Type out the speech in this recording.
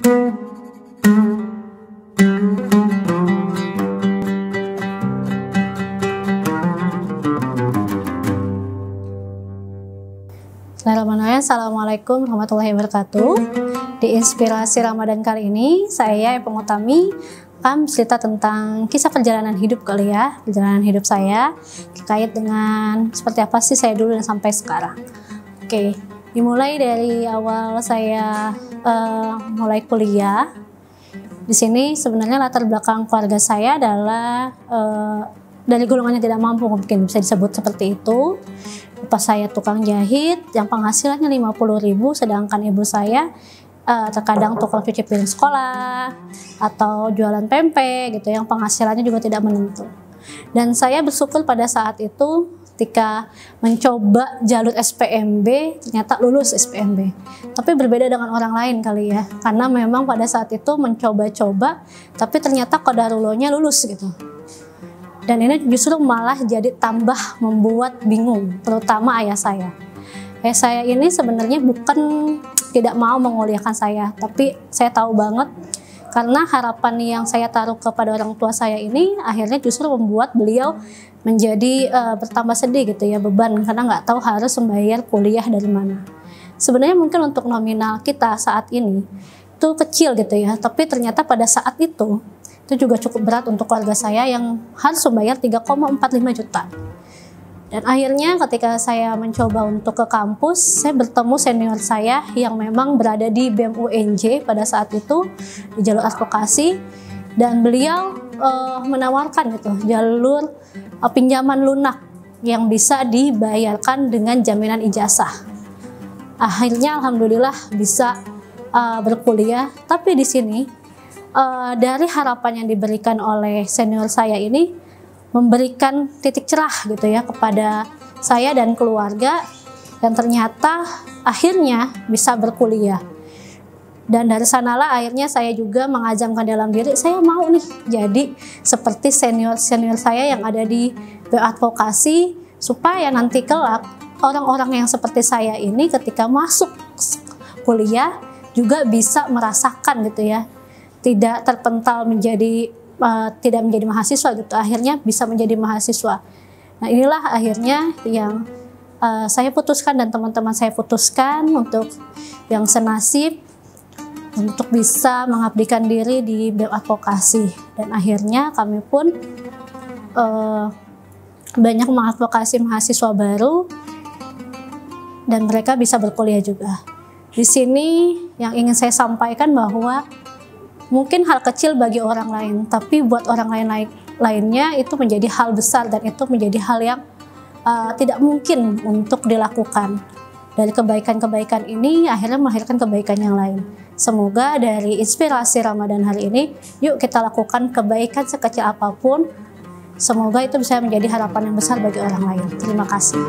Bismillahirrahmanirrahim. Assalamualaikum warahmatullahi wabarakatuh. Di Inspirasi Ramadan kali ini, saya Epong Utami akan cerita tentang kisah perjalanan hidup kali ya, perjalanan hidup saya terkait dengan seperti apa sih saya dulu dan sampai sekarang. Oke, dimulai dari awal saya mulai kuliah. Di sini sebenarnya latar belakang keluarga saya adalah dari golongan yang tidak mampu, mungkin bisa disebut seperti itu. Bapak saya tukang jahit yang penghasilannya 50.000, sedangkan ibu saya terkadang tukang cuci piring sekolah atau jualan pempek gitu yang penghasilannya juga tidak menentu. Dan saya bersyukur pada saat itu ketika mencoba jalur SPMB ternyata lulus SPMB. Tapi berbeda dengan orang lain kali ya, karena memang pada saat itu mencoba-coba tapi ternyata qadarullohnya lulus gitu. Dan ini justru malah jadi tambah membuat bingung, terutama ayah saya. Ayah saya ini sebenarnya bukan tidak mau menguliahkan saya, tapi saya tahu banget karena harapan yang saya taruh kepada orang tua saya ini akhirnya justru membuat beliau menjadi bertambah sedih gitu ya, beban, karena nggak tahu harus membayar kuliah dari mana. Sebenarnya mungkin untuk nominal kita saat ini itu kecil gitu ya, tapi ternyata pada saat itu juga cukup berat untuk keluarga saya yang harus membayar 3,45 juta. Dan akhirnya ketika saya mencoba untuk ke kampus, saya bertemu senior saya yang memang berada di BEM UNJ pada saat itu di jalur advokasi, dan beliau menawarkan gitu jalur pinjaman lunak yang bisa dibayarkan dengan jaminan ijazah. Akhirnya alhamdulillah bisa berkuliah, tapi di sini dari harapan yang diberikan oleh senior saya ini memberikan titik cerah gitu ya kepada saya dan keluarga, dan ternyata akhirnya bisa berkuliah. Dan dari sanalah akhirnya saya juga mengazamkan dalam diri, saya mau nih jadi seperti senior-senior saya yang ada di advokasi, supaya nanti kelak orang-orang yang seperti saya ini ketika masuk kuliah juga bisa merasakan gitu ya, tidak terpental menjadi tidak menjadi mahasiswa gitu, akhirnya bisa menjadi mahasiswa. Nah inilah akhirnya yang saya putuskan dan teman-teman saya putuskan untuk yang senasib untuk bisa mengabdikan diri di BEM advokasi. Dan akhirnya kami pun banyak mengadvokasi mahasiswa baru dan mereka bisa berkuliah juga. Di sini yang ingin saya sampaikan bahwa mungkin hal kecil bagi orang lain, tapi buat orang lainnya itu menjadi hal besar, dan itu menjadi hal yang tidak mungkin untuk dilakukan. Dari kebaikan-kebaikan ini akhirnya melahirkan kebaikan yang lain. Semoga dari inspirasi Ramadan hari ini, yuk kita lakukan kebaikan sekecil apapun. Semoga itu bisa menjadi harapan yang besar bagi orang lain. Terima kasih.